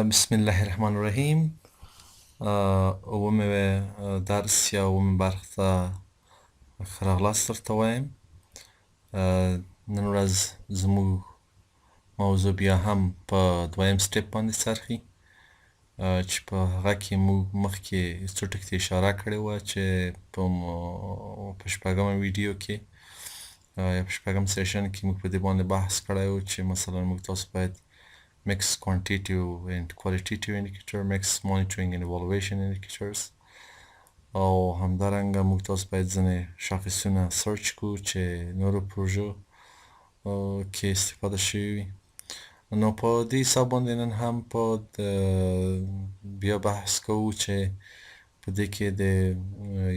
بسم الله الرحمن الرحیم. اومه درس یا اومه برخه ته ښه راغلاست درته وایم. نن ورځ زموږ موضوع بیا هم په دویم سټپ باندې څرخي، چې په هغه کې موږ مخکې څو ټکو ته اشاره کړې وه چې په شپږمه ویډیو کې یا په شپږم سیشن کې موږ په دې باندې بحث کړی و چې مثلا موږ تاسو باید mixed quantitative and qualitative indicator, mixed monitoring and evaluation indicators، او همدارنګه موږ تاسو باید ځینې شاخصونه سرچ کړو چې نورو پروژو کې استفاده شوي وي. نو په دې حساب باندې نن هم په بیا بحث کوو چې په دې کې د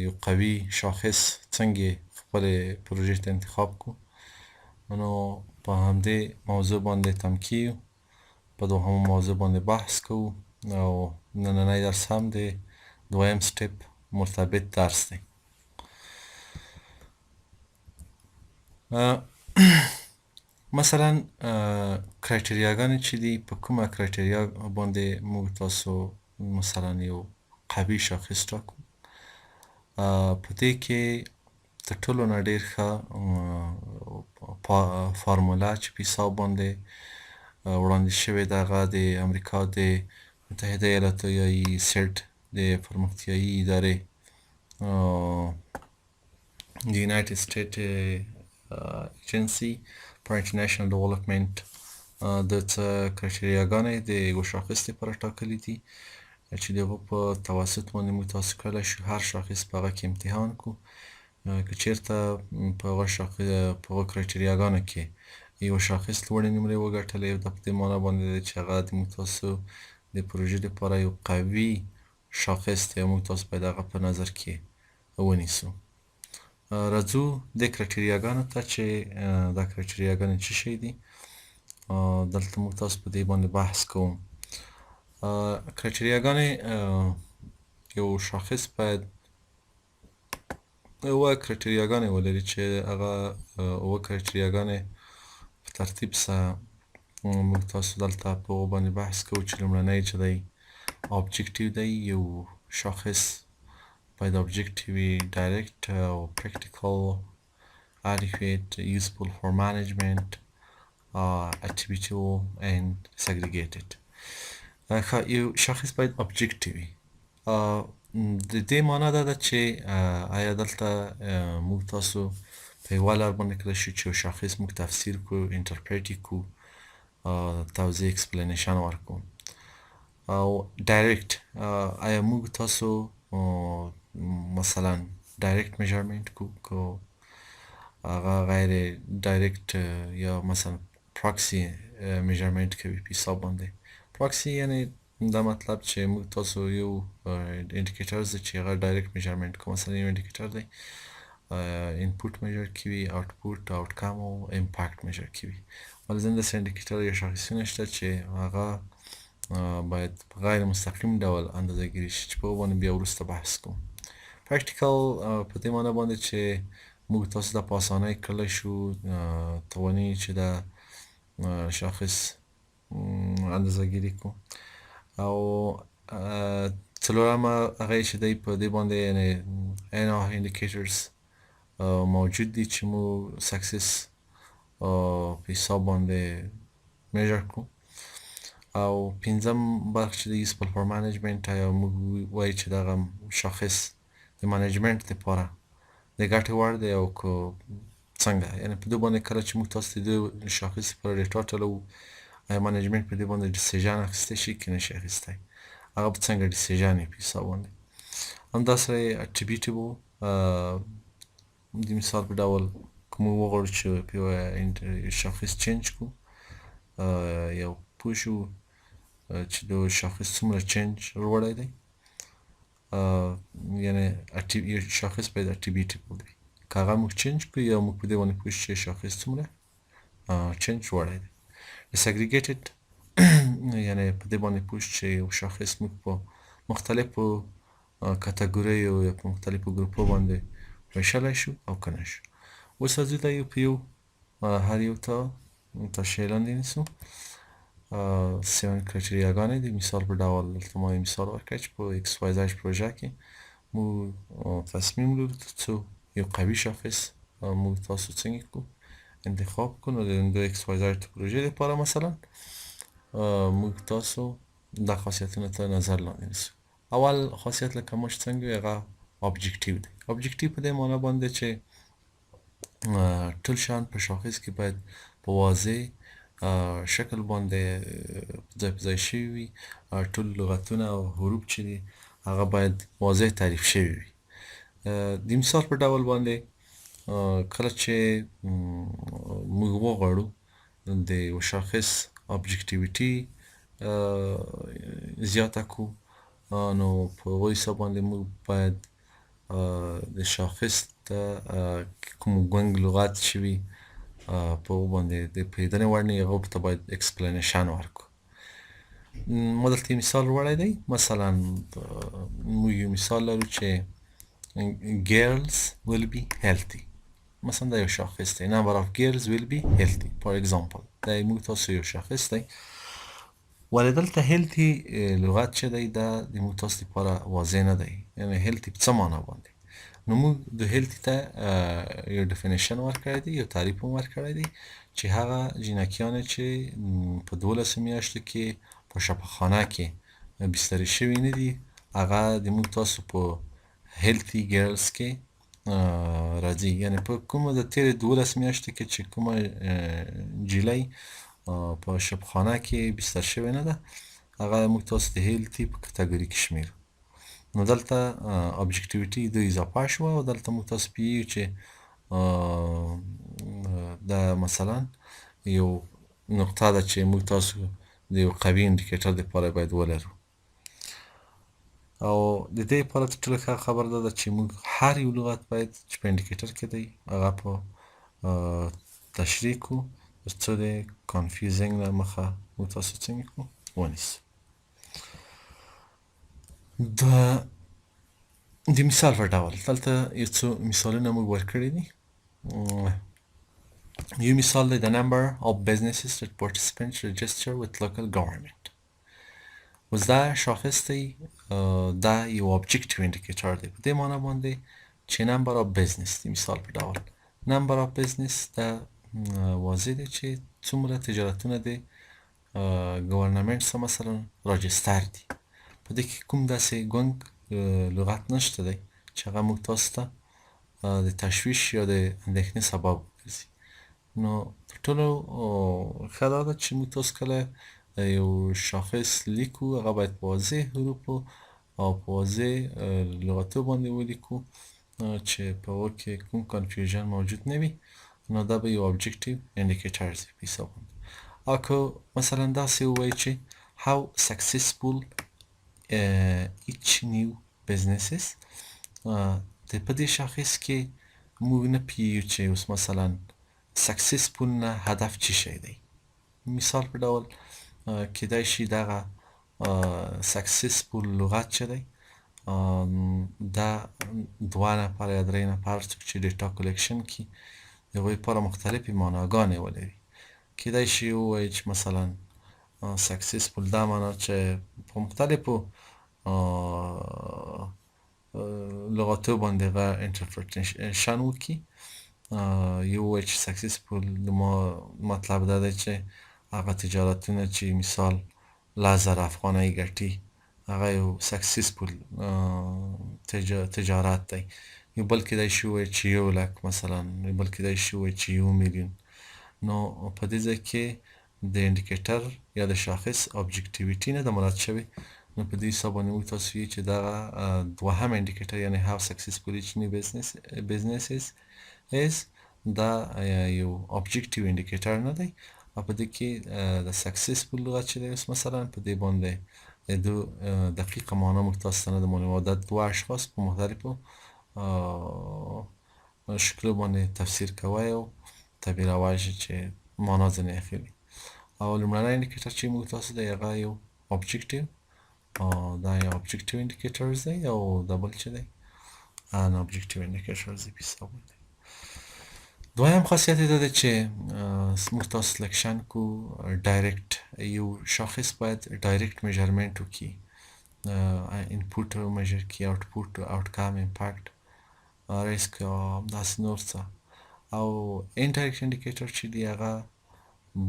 یو قوي شاخص څنګه خپلې پروژې ته انتخاب کړو. نو په همدې موضوع باندې تم کیږو، په دوهمه موضوع باندې بحث کوو، او نننی درس هم د دویم سټپ مرتبط درس دی. مثلا کرایټریاګانې چې دي، په کومه کرایټریا باندې موږ تاسو مثلا یو قوي شاخص ټاکو. په دې کې تر ټولو نه ډېر ښه فارموله چې په حساب باندې وړاندې شوې ده هغه د امریکا د متحده ایالاتو یا سیټ د پرمختیایي ادارې د یونایټډ سټیټ ایجنسي for international development د څه کرایټریاګانې د یو شاخص لپاره ټاکلي دي چې د هغو په توسط باندې موږ تاسو کولی شو هر شاخص په هغه کې امتحان کړو. که چېرته په هغه کرایټریاګانو کې یو شاخص لوړې نمرې وګټلې، دا په دې معنا باندې ده چې هغه د موږ تاسو د پروژې لپاره یو قوي شاخص دی او موږ تاسو باید هغه په نظر کې ونیسو. راځو دې کرایټریاګانو ته چې دا کرایټریاګانې څه شی دي. دلته موږ تاسو په دې باندې بحث کوو. کرایټریاګانې یو شاخص باید اووه کرایټریاګانې ولري چې هغه اووه کرایټریاګانې په ترتیب سره موږ تاسو دلته په هغو باندې بحث کوو چې لومړنی چې دی objective دی. یو شاخص باید objective وي، direct او practical، adequate، useful for management، attributable and disaggregated. یو شاخص باید objective وي. د دې معنا دا ده چې آیا دلته موږ تاسو په یوه لار باندې کړی شو چې یو شاخص موږ تفسیر کړو، انټرپریټ یې کړو، توضیح اکسپلینیشن ورکړو. او ډایرکټ آیا موږ تاسو مثلا ډایرکټ میجرمنټ کړو، هغه غیر ډایرکټ یا مثلا پراکسي میجرمنټ کوي په حساب باندې. پراکسي یعنی دا مطلب چې موږ تاسو یو انډیکیټرز دی چې هغه ډایرکټ میجرمنټ کوو. مثلا یو انډیکیټر دی انپوټ میجر کوي، آوټپوټ، آوټکم او امپاکټ میجر کوي. ولې ځینې داسې انډیکیټر یا شاخصونه شته چې هغه باید په غیر مستقیم ډول اندازه ګیري شي چې په هغو باندې بیا وروسته بحث کوو. پریکټیکل په دې معنا باندې چې موږ تاسو دا په اسانۍ کولی شو تواني چې دا شاخص اندازه ګیري کړو. او څلورمه هغه یې چې دی په دې باندې یعنې NR indicators موجود دي چې موږ سکسس په حساب باندې میجر کړو. او پنځم برخه چې د useful for management، یا موږ وایو چې دغه شاخص د منیجمنټ دپاره د ګټې وړ دی او که څنګه، یعنې په دې باندې کله چې موږ تاسو د دې شاخص لپاره ډیټا ټولوو، آیا منیجمنټ په دې باندې ډیسیژن اخیستی شي که نه شي اخیستی، هغه به څنګه ډیسیژن وي په حساب باندې. همداسې attributable د مثال په ډول که موږ وغواړو چې په یوه شاخص چینج کړو، یا پوه شو چې د شاخص څومره چینج وړی دی، یعنې یو شاخص باید attributable وي. که هغه موږ چینج کړو یا موږ په دې باندې پوه شو چې شاخص څومره چینج وړی دی. disaggregated یعنې په دې باندې پوه شو چې یو شاخص موږ په مختلفو کټګوریو یا په مختلفو ګروپو باندې ویشلی شو او که نه شو. اوس راځو دا یو په یو هر یو ته تر شی لاندې نیسو. 7 کرایټریاګانې دي. مثال په ډول دلته ما یو مثال ورکړی چې په ایکس وای زد پروژه کې موږ تصمیم لرو تر څو یو قوي شاخص موږ تاسو څنګه کړو انتخاب کړو. نو د ایکس وای زد پروژې لپاره مثلا موږ تاسو دا خاصیتونه ته نظر لاندې نیسو. اول خاصیت لکه موږ څنګه وي هغه ابجکټیو دی. ابجکټیو په دې معنی باندې چې ټول شیان په شاخص کې باید په واضح شکل باندې ځای په ځای شوي وي. ټول لغتونه او حروف چې دي هغه باید واضح تعریف شوي وي. د مثال په ډول باندې کله چې موږ وغواړو د یو شاخص ابجکټیویټي زیاته کړو نو په هغه حساب باندې موږ باید د شاخص ته کوم ګونګ لغات چې وي په هغو باندې د پوهېدنې وړ نه وي هغو ته باید اکسپلینیشن ورکړو. ما دلته یو مثال وړی دی. مثلا موږ یو مثال لرو چې girls will be healthy. مثلا دا یو شاخص دی. number of girls will be healthy for example. دا موږ تاسو یو شاخص دی. ولی دلته healthy لغت چې دی دا د موږ تاسو لپاره واضح نه دی. یعنی healthy په څه معنا باندې. نو موږ د healthy ته یو ډیفینیشن ورکړی دی، یو تعریف هم ورکړی دی چې هغه جینکیانې چې په 12 میاشتو کې په شفاخانه کې بسترې شوي نه دي هغه د موږ تاسو په healthy girls کې راځي. یعنی په کومه د تیرې 12 میاشتو کې چې کومه نجلۍ په شفاخانه کې بستر شوې نه ده هغه موږ تاسو د healthy په کټګوري کې شمیرو. نو دلته ابجکټیویټي د اضافه شوه او دلته موږ تاسو پوهیږو چې دا مثلا یو نقطه ده چې موږ تاسو د یو قوي انډیکیټر دپاره باید ولرو. او د دې لپاره تر ټولو ښه خبره دا ده چې موږ هر یو لغت باید چې په انډیکیټر کې دی هغه په تشریح کړو تر څو د کنفیوزینګ نه مخه موږ تاسو څنګه کړو ونیسو. د مثال په ډول دلته یو څو مثالونه موږ ورکړي دي. یو مثال دی the number of businesses that participants register with local government. اوس دا شاخص دی، دا یو ابجکټیو انډیکیټر دی. په دې معنی باندې چې number of business دی. مثال په ډول number of business دا واضح دی چې څومره تجارتونه د ګورنمنټ سره مثلا راجستر دي. په دې کې کوم داسې ګونګ لغت نشته دی چې هغه موږ تاسو ته د تشویش یا د اندېښنې سبب وګرځي. نو تر ټولو ښه دا ده چې موږ تاسو کله یو شاخص لیکو هغه باید په واضح حروفو او په واضح لغتو باندې ولیکو چې په هغو کې کوم کنفیوژن موجود نه وي. نو دا به یو ابجکټیو انډیکیټر وي په حساب باندې. او که مثلا داسې ووایي چې how successful each new businesses په دې شاخص کې موږ نه پوهیږو چې اوس مثلا successful نه هدف څه شی دی. مثال په ډول کیدای شي دغه successful لغت چې دی دا 2 نفر یا 3 نفر څوک چې ډیټا کلیکشن کې د هغوی لپاره مختلفې معناګانې ولري. کیدای شي ووایي چې مثلا successful دا معنا چې په مختلفو لغتو باندې هغه انټرپریټیشن وکړي. یو وایي چې successful مطلب دا دی چې هغه تجارتونه چې مثال 10,000 افغانۍ ګټي هغه یو successful تجارت دی. یو بل کیدای شي ووایي چې 1 لک مثلا، یو بل کیدای شي ووایي چې 1 میلیون. نو په دې ځای کې د انډیکیټر یا د شاخص ابجکټیویټي نه ده مراعات شوې. نو په دې حساب باندې موږ تاسو وایي چې دغه دوهم انډیکیټر یعنی how successful each new business is دا یو ابجکټیو انډیکیټر نه دی. او په دې کې د successful لغت چې دی اوس مثلا په دې باندې د دقیقه معنا موږ تاسو ته نه ده معلومه. دا 2 اشخاص په مختلفو شکلو باندې تفسیر کوی او تعبیروی شي چې معنا ځینې اخلي. او لومړنی انډیکیټر چې موږ تاسو دی هغه یو ابجکټیو دا یو ابجکټیو انډیکیټرز دی او دا بل چې دی ان ابجکټیو انډیکیټرز دی په حساب باندې. دویم خاصیت یې دا دی چې موږ تاسو سلیکشن کو ډایرکټ یو شاخص باید ډایرکټ میجرمنټ وکړي، انپوټ میجر کړي، آوټپوټ، آوټکم، امپاکټ، ریسک او همداسې نور څه. او انډایرکټ انډیکیټر چې دی هغه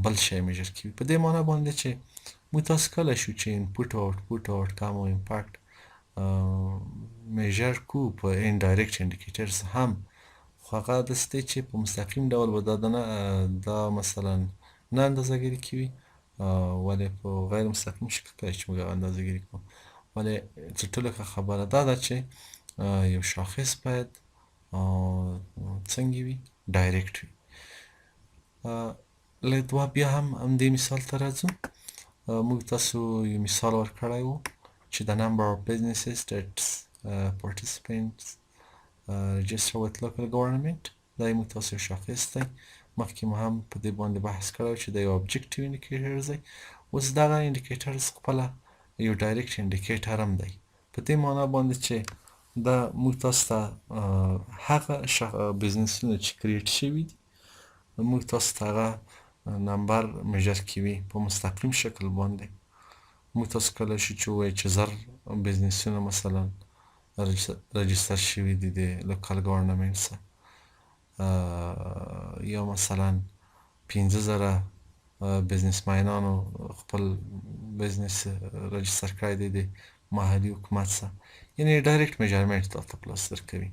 بل شی میجر کوي. په دې معنا باندې چې موږ تاسو کولی شو چې انپوټ او آوټپوټ او آوټکم او امپاکټ میجر کو په انډایرکټ انډیکیټرز هم، خو هغه داسې دی چې په مستقیم ډول به دا مثلا نه اندازه ګیري کوي، ولې په غیر مستقیم شکل کولی چې موږ هغه اندازه ګیري کړو. ولې تر ټولو ښه خبره دا ده چې یو شاخص باید څنګه وي؟ ډایرکټ وي. له دوه بیا هم همدې مثال ته راځو. موږ تاسو یو مثال ورکړی و چې the number of businesses that participants register with local government، دا یې موږ تاسو یو شاخص دی. مخکې مو هم په دې باندې بحث کړی چې دا یو objective indicators دی. اوس دغه indicators خپله یو direct indicator هم دی، په دې معنا باندې چې دا موږ تاسو ته هغه بزنسونه چې کریټ شوي دي موږ تاسو ته هغه نمبر میجر کوي په مستقیم شکل باندې. موږ تاسو کولی شو چې ووایو چې 1000 بزنسونه مثلا رجستر شوي دي د لوکال ګورنمنټ څخه، یا مثلا 15000 بزنسمینانو خپل بزنس رجستر کړی دی د محلي حکومت څخه، یعنې ډایرکټ میجرمنټ درته پلاس درکوي.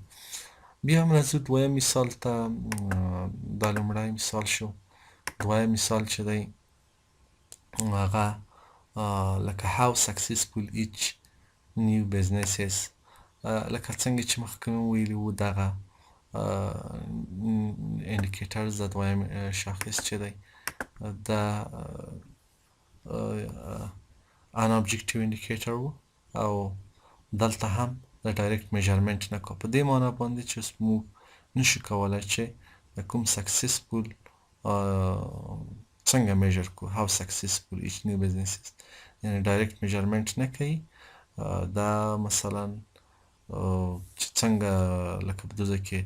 بیا هم راځو دویم مثال ته. دا لومړی مثال شو. دویم مثال چې دی هغه لکه how successful each new business is، لکه څنګه چې مخکې مې ویلي وو دغه انډیکیټرز د دویم شاخص چې دی دا ان objective indicator و او دلته هم د ډایرکټ میجرمنټ نه کو، په دې معنا باندې چې موږ نشو کولی چې د کوم سکسسفول څنګه میجر کو how successful each new business is، یعنې ډایرکټ میجرمنټ نه کوي. دا مثلا چې څنګه لکه په دوزه کې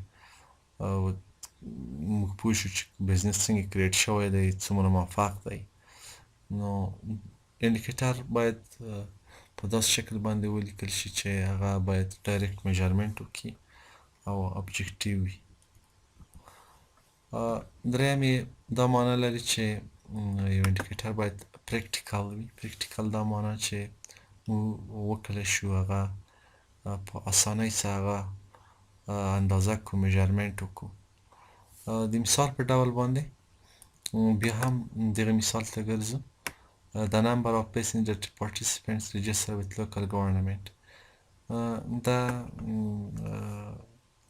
موږ پوه شو چې بزنس څنګه کریټ شوی دی، څومره موفق دی، نو انډیکیټر باید په داسې شکل باندې ولیکل شي چې هغه باید ډایرکټ میجرمنټ وکړي او ابجکټیو وي. دریم یې دا معنا لري چې یو انډیکیټر باید پریکټیکل وي. پریکټیکل دا معنا چې موږ وکولی شو هغه په اسانۍ سره هغه اندازه کړو، میجرمنټ وکړو. د مثال په ډول باندې بیا هم دغه مثال ته ګرځو. The number of passenger participants register with local government، دا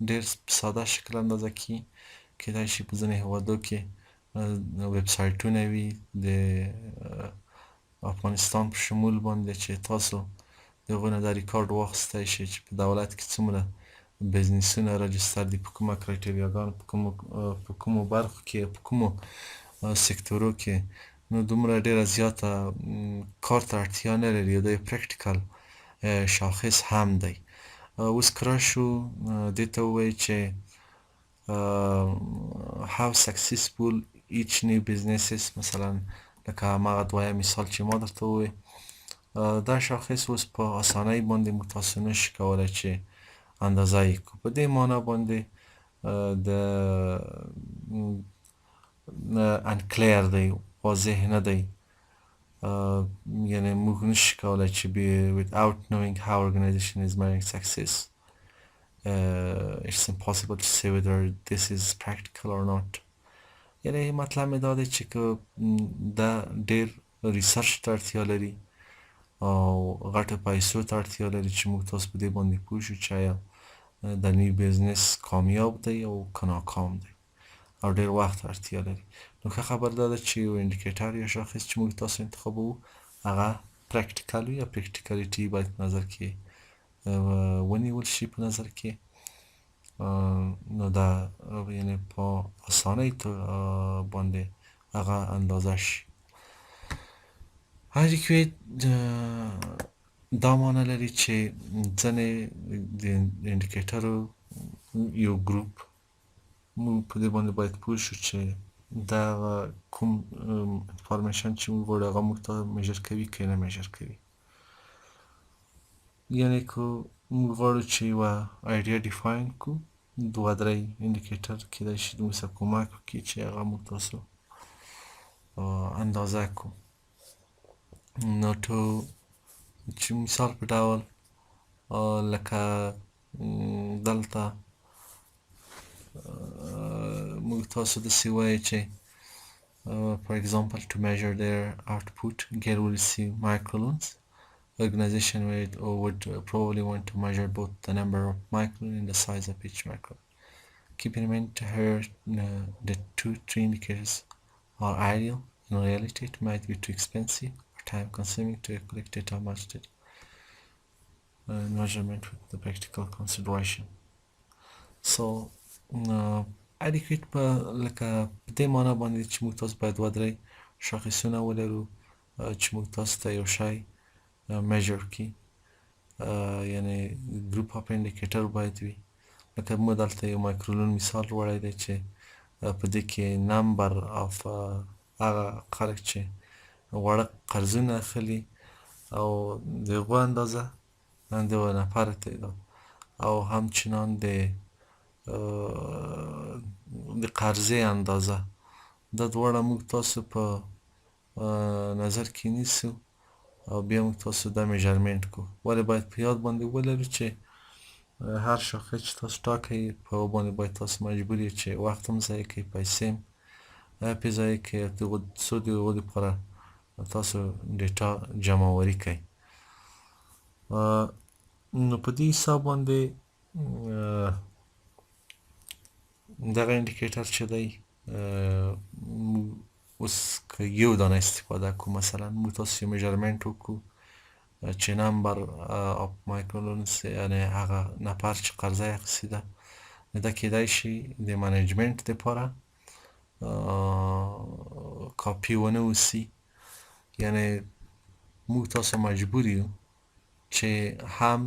ډېر ساده شکل اندازه کړي. کیدای شي په ځینې هېوادو کې ویب سایټونه وي د افغانستان په شمول باندې چې تاسو د هغوی نه دا ریکارډ واخیستی شئ چې په دولت کې څومره بزنسونه رجستر دي، په کومه کرایټریاګانو، په کومو برخو کې، په کومو سکتورو کې. نو دومره ډېره زیاته کار ته اړتیا نه لري، دا یو پریکټیکل شاخص هم دی. اوس که راشو دې ته ووایو چې how successful each new business is، مثلا لکه هماغه دویم مثال چې ما درته ووایي، دا شاخص اوس په اسانۍ باندې موږ تاسو نشو کولی چې اندازه یې کړو. په دې معنا باندې د unclear دی، واضح نه دی، یعنې موږ نشو کولی چې without knowing how organization is measuring success it's impossible to say whether this is practical or not. یعنې مطلب مې دا دی چې که دا ډېر ریسرچ ته اړتیا لري او غټو پیسو ته اړتیا لري چې موږ تاسو په دې باندې پوه شو چې آیا د نوي بزنس کامیاب دی او که ناکام دی، او ډېر وخت اړتیا لري. نو ښه خبر دا ده چې یو انډیکیټر یا شاخص چې موږ تاسو انتخابوو هغه پریکټیکل وي، یا پریکټیکلیټي باید په نظر کې ونیول شي په نظر کې. نو دا یعنې په اسانۍ باندې هغه اندازه شي. adequate دا معنا لري چې ځینې د انډیکیټرو یو ګروپ موږ په دې باندې باید پوه شو چې دغه کوم انفارمیشن چې موږ غواړو هغه موږ ته میژر کوي که نه میژر کوي. یعنې که موږ غواړو چې یوه آیډیا ډیفاین کړو، دوه درې انډیکیټر کیدای شي موږ سره کمک وکړي چې هغه موږ تاسو اندازه کړو. نو چې مثال په ډول لکه دلته موږ تاسو داسې وایو چې for example to measure their output gear will receive microloans. Organization would probably want to measure both the number of microloans and the size of each micron. Keep in mind here the 2-3 indicators are ideal. In reality, it might be too expensive or time consuming to collect data much data. Measurement with the practical consideration. So adequate په لکه په دې معنا باندې چې موږ تاسو باید دوه درې شاخصونه ولرو چې موږ تاسو ته یو شی میژر کړي، یعنې ګروپ اف انډیکیټر باید وي. لکه موږ دلته یو مایکرولون مثال وړی دی چې په دې کې نمبر اف هغه خلک چې واړه قرضونه اخلي او د هغو اندازه د یوه نفر تعداد او همچنان د قرضې اندازه، دا دواړه موږ تاسو په نظر کې نیسو او بیا موږ تاسو دا میژرمنټ کوو. ولې باید په یاد باندې ولرو چې هر شاخص چې تاسو ټاکئ په هغو باندې باید تاسو مجبور یې چې وخت هم ضایع کړئ، پیسې هم پرې ضایع کړئ څو د هغو دپاره تاسو ډیټا جمعوري کړئ. نو په دې حساب باندې دغه انډیکیټر چې دی اوس که یو دانه استفاده کړو، مثلا موږ تاسو یې میژرمنټ وکړو چې نمبر اف مایکرولونز یعنې هغه نفر چې قرضه یې اخیستې ده، نو دا کیدای شي د منیجمنټ دپاره کاپي ونه اوسي. یعنې موږ تاسو مجبور یو چې هم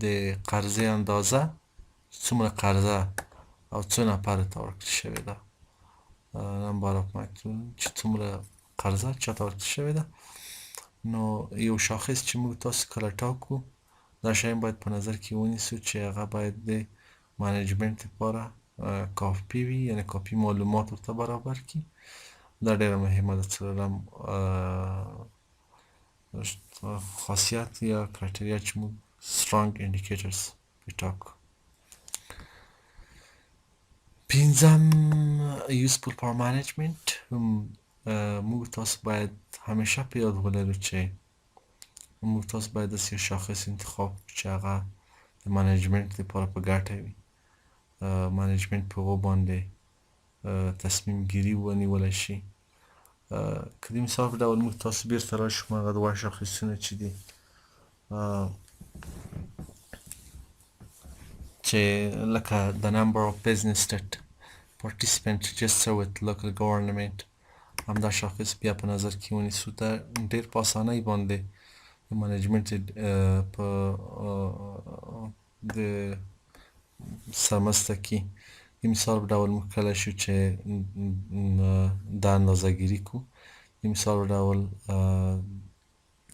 د قرضې اندازه څومره قرضه او څو نفرو ته ورکړل شوې ده، نمبر اف مایکرولون چې څومره قرضه چاته ورکړل شوې ده. نو یو شاخص چې موږ تاسو کله ټاکو، دا شی باید په نظر کې ونیسو چې هغه باید د منیجمنټ لپاره کافي وي، یعنې کافي معلومات ورته برابر کړي. دا ډېره مهمه ده. څلورم خاصیت یا کرایټریا چې موږ strong indicators پرې ټاکو. پنځم useful for management. موږ تاسو باید همیشه په یاد ولرو چې موږ تاسو باید داسې یو شاخص انتخاب چې هغه د منیجمنټ لپاره په ګټه وي. منیجمنټ په هغو باندې تصمیم ګیري ونیولی شي. که د مثال په ډول موږ تاسو بیرته راشو هغه دوه شاخصونه چې دي چې لکه the number of business that participant register with local government، همدا شاخص بیا په نظر کې ونیسو. دا ډېر په اسانۍ باندې د منیجمنټ په د سرمسته کې د مثال په ډول موږ کلی شو چې دا اندازه ګیري کړو. د مثال په ډول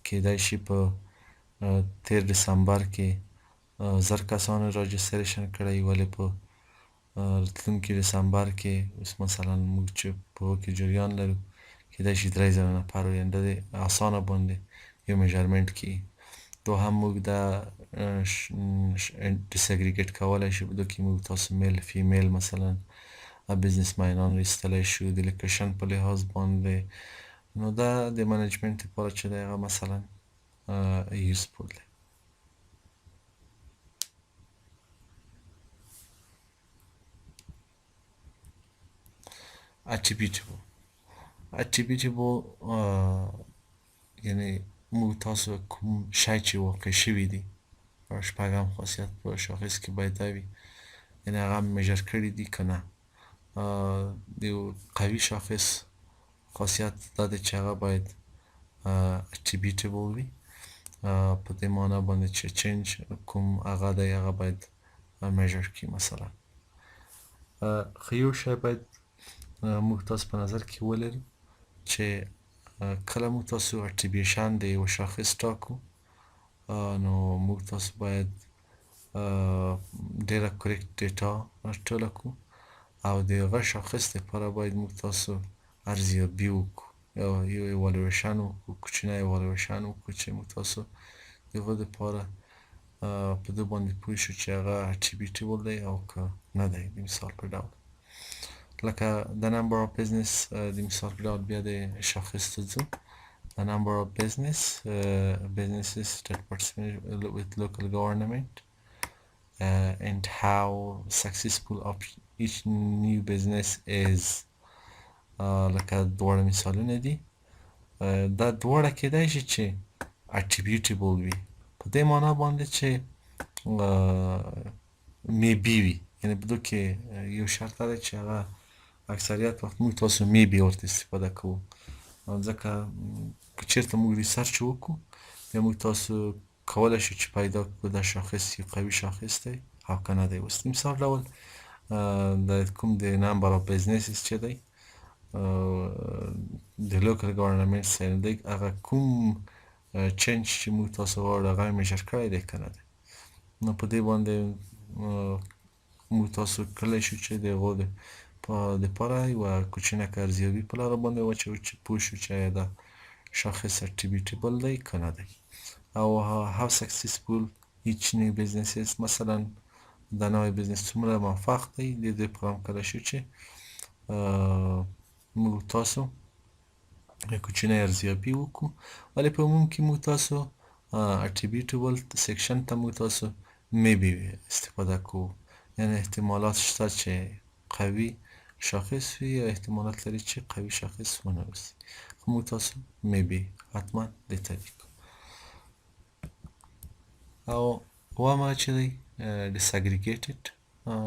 کیدای شي په تیر ډسمبر کې 1000 کسانو راجستریشن کړی، ولې په راتلونکي ډسمبر کې اوس مثلا موږ چې په هغو کې جریان لرو کیدای شي 3000 نفر وي. د اسانه باندې یو میژرمنټ کړي. دوهم موږ دا ډیساګریګیټ کولی شو. په دې کې موږ تاسو میل فیمیل مثلا بزنس مینان ایستلی شو د لوکیشن په لحاظ باندې. نو دا د منیجمنټ لپاره چې دی هغه مثلا یوزفول دی. attributable یعنې موږ تاسو کوم شی چې واقع شوي دي، شپږم خاصیت په شاخص کې باید دا وي، یعنې هغه میژر کړي دي که نه. د یو قوي شاخص خاصیت دا دی چې هغه باید attributable وي، په دې معنا باندې چې چینج کوم هغه دی هغه باید میژر کړي. مثلا خو یو شی باید موږ تاسو په نظر کې ولرو چې کله موږ تاسو اټریبیوشن د یو شاخص ټاکو نو موږ تاسو باید ډیره کریکټ ډیټا راټوله کړو او د هغه شاخص لپاره باید موږ تاسو ارزیابي وکړو یو ایوالویشن وکړو کوچنی ایوالویشن وکړو چې موږ تاسو د هغه دپاره په دې باندې پوه شو چې هغه اټریبیوټیبل دی او که نه دی د مثال په ډول لکه د نمبر اف بزنس د مثال په ډول بیا د شاخص ته ځو the number of businesses that participate with local government and how successful of each new business is لکه دواړه مثالونه دي دا دواړه کیدای شي چې attributable وي په دې معنا باندې چې maybe وي یعنی په دې کې یو شرط دی چې هغه اکثریت وخت موږ تاسو maybe ورته استفاده کوو ځکه که چیرته موږ ریسرچ وکړو بیا موږ تاسو کولی شو چې پیدا کړو دا شاخص یو قوي شاخص دی او که نه دی اوس د مثال ډول د کوم د نمبر اف بزنسز چې دی د لوکل ګورنمنټ سره دی هغه کوم چینج چې موږ تاسو غواړو هغه میجر کړی دی که نه دی نو په دې باندې موږ تاسو کولای شو چې د هغو دپاره یوه کوچنکه ارزیابي په لاره باندې واچوو چې پوه شو چې آیا دا شاخص اټریبیوټیبل دی که نه دی او how successful each new business is مثلا دا نوی بزنس څومره موفق دی د دې لپاره هم کولی شو چې موږ تاسو کوچنی ارزیابي وکړو ولې په عموم کې موږ تاسو اټریبیوټیبل سیکشن ته موږ تاسو maybe استفاده کوو یعنی احتمالات شته چې قوي شاخص وي یا احتمالات لري چې قوي شاخص ونه اوسي خو موږ تاسو maybe حتما دې ته لیکو او اوومه چې دی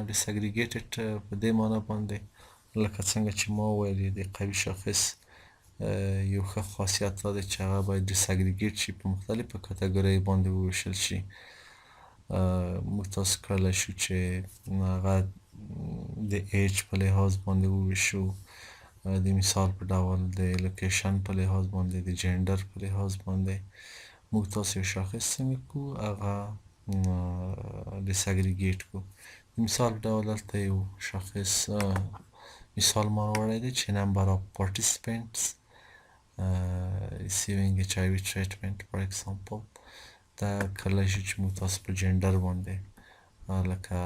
disaggregated په دې معنا باندې لکه څنګه چې ما وویل د قوي شاخص یو ښه خاصیت دا دی چې هغه باید disaggregate شي په مختلفو کټګوریو باندې وویشل شي موږ تاسو کولی شو چې هغه د ایج په لحاظ باندې وویشو د مثال په ډول د لوکیشن په لحاظ باندې د جنډر په لحاظ باندې موږ تاسو یو شاخص څنګه کړو هغه disaggregate کړو د مثال په ډول دلته یو شاخص مثال ما راوړی دی چې number of participants receiving HIV treatment for example دا کولی شي چې موږ تاسو په جنډر باندې لکه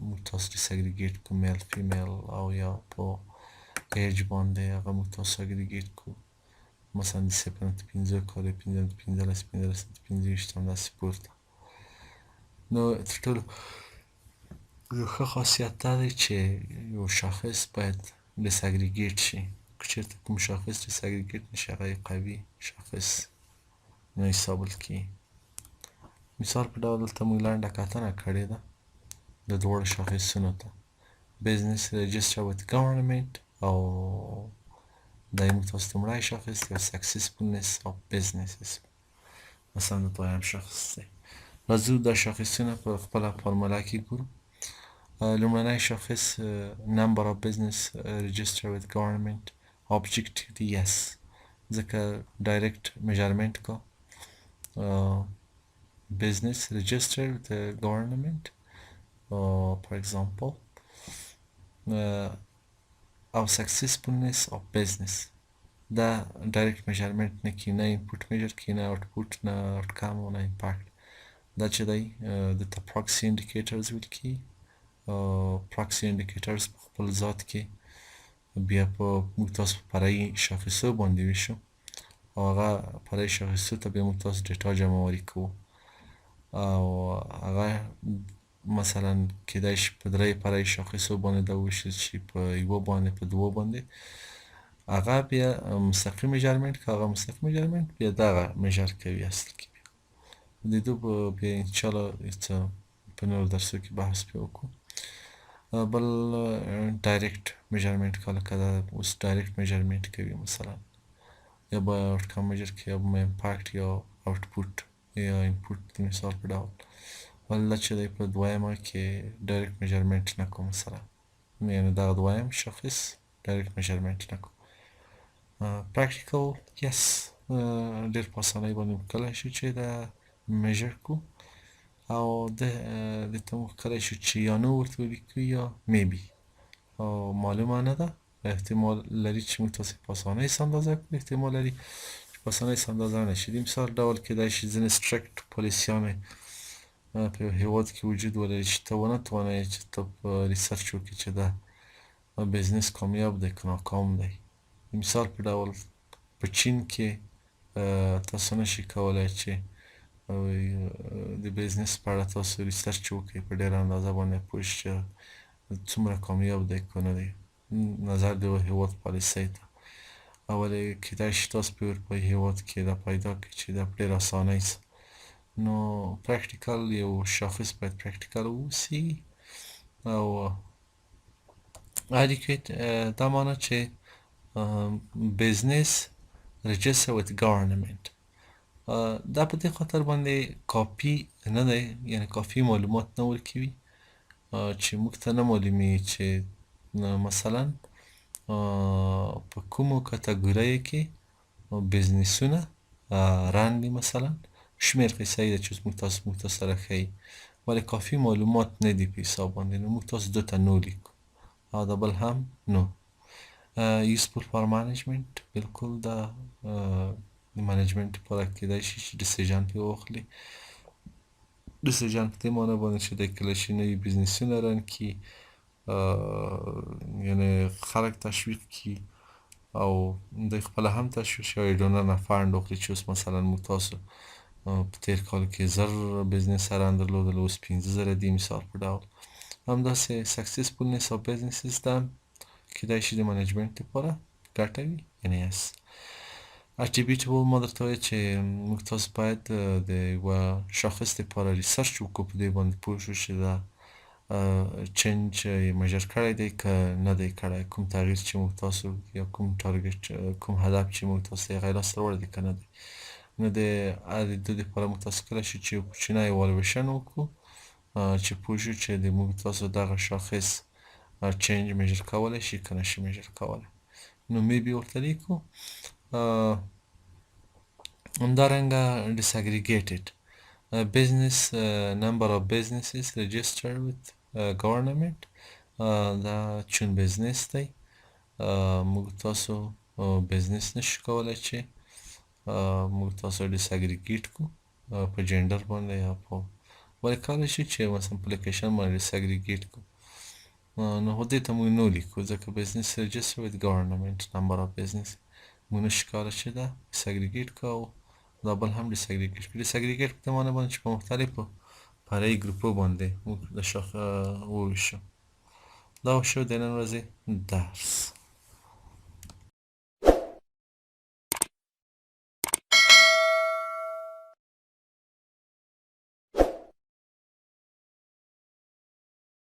موږ تاسو disaggregate کړو میل فیمیل او یا په ایج باندې هغه موږ تاسو اګریګیټ کړو مثلا د 15 کال 15 داسې پورته نو تر ټولو یو ښه خاصیت دا دی چې یو شاخص باید disaggregate شي که چېرته کوم شاخص disaggregate نشي هغه یې قوي شاخص نه حسابل کیږي مثال په ډول دلته موږ لنډه کتنه کړې ده د دواړو شاخصونو ته business register with government او دا یې موږ تاسو ته لومړی شاخص دی successfulness of businesses مثلا د دویم شاخص دی راځو دا شاخصونه په خپله فارموله کې ګورو لومړنی شاخص number of business register with government objectively yes ځکه direct measurement کا business register with the government for example او successfulness of business دا direct measurement نه کی نه input measure کی نه output نه outcome نه impact دا چې دی دلته proxy indicators ویل کی proxy indicators په خپل ذات کې بیا په موږ تاسو په فرعي شاخصو باندې ویشو او هغه فرعي شاخصو ته بیا موږ تاسو ډیټا جمعواري کوو او هغه مثلا کیدای شي په درې فرعي شاخصو باندې دا وویشل شي په یوه باندې په دوه باندې هغه بیا مستقیم میجرمنټ که هغه مستقیم میجرمنټ بیا دغه میجر کوي اصل کې د دې بیا انشاءالله په نورو درسو کې بحث پرې وکړو بل ډایرکټ میجرمنټ کله کله اوس ډایرکټ میجرمنټ کوي مثلا یا به آوټکم میجر کوي یا به امپاکټ یا آوټپوټ یا انپوټ د مثال په ډول ولی چې دی په دویمه کې ډایرکټ میجرمنټ نه کوو مثلا یعنې دغه دویم شاخص ډایرکټ میژرمنټ نه کوو. پریکټیکل یس ډېر په اسانۍ باندې موږ کولی شو چې دا میژر کړو او دې ته موږ کولی شو چې یا نو ورته ولیکو یا میبي او معلومه نه ده، احتمال لري چې موږ تاسې په اسانۍ سره اندازه کړو، احتمال لري چې په اسانۍ سره اندازه نه شي. د مثال ډول کیدای شي ځینې سټرکټ پالیسیانې په یو هېواد کې وجود ولري چې ته ونه توانې چې ته په ریسرچ وکړې چې دا بزنس کامیاب دی که ناکام دی. د مثال په ډول په چین کې تاسو نشئ کولی چې د بزنس په اړه تاسو ریسرچ وکړئ په ډېره اندازه باندې پوه شئ چې څومره کامیاب دی که نه دی نظر د یو هېواد پالیسۍ ته. ولې کیدای شي تاسو په اروپایي هېواد کې دا پیدا کړئ چې دا په ډېره اسانۍ سره. نو پریکټیکل یو شاخص باید پریکټیکل واوسي او adequate دا معنی چې business register with government دا په دې خاطر باندې کافي نه دی، یعنی کافي معلومات نه ورکوي چې موږ ته نه معلومیږي چې مثلا په کومو کټګوریو کې بزنسونه رن دي، مثلا شمېر قصه یې ده چې موږ ته سره ښیي، ولی کافي معلومات نه دي په حساب باندې، نو موږ تاسو دو ته نو لیکو او دا بل هم نو. useful for management بالکل دا د منیجمنت لپاره کیدای شي چې ډیسیژن پرې واخلي. ډیسیژن په دې معنی باندې چې دی کله شي نوي بزنسونه رن کړي، یعنې خلک تشویق کړي او دوی خپله هم تشویق شي او ډونر نه فنډ واخلي چې اوس مثلا موږ تاسو په تېر کال کې 1000 بزنس رن درلودل، اوس 15000 دي مثال په ډول. همداسې سکسسفولنس آف بزنسز ده کیدای شي د منیجمنت لپاره ګټه وي، یعنې یس. attributable ما درته وایي چې موږ تاسو باید د یوه شاخص لپاره ریسرچ وکړو، په دې باندې پوه شو چې دا چینج یې میژر کړی دی که نه دی کړی، کوم تغییر چې موږ تاسو یا کوم ټارګټ کوم هدف چې موږ تاسو یې هغه لاسته راوړی دی که نه دی. نو د دې لپاره موږ تاسو کولی شو چې یو کوچنی ایوالویشن وکړو چې پوه شو چې د موږ تاسو دغه شاخص چینج میژر کولی شي که نه شي میژر کولی. نو میبي ورته لیکو. همدارنګه disaggregated business number of businesses registered with government دا چون بزنس دی موږ تاسو بزنس نشو کولی چې موږ تاسو disaggregate کو په جنډر باندې یا په ولی کولی شي چې مثلا په لوکیشن باندې disaggregate کو، نو دې ته موږ نو لیکو ځکه بزنس register with government number of business موږ نشو کولی چې دا disaggregate کو دا بل هم disaggregate کو. disaggregate په دې معنی باندې چې په مختلفو فرعي ګروپو باندې موږ د وویشو. دا شو د نن ورځې درس.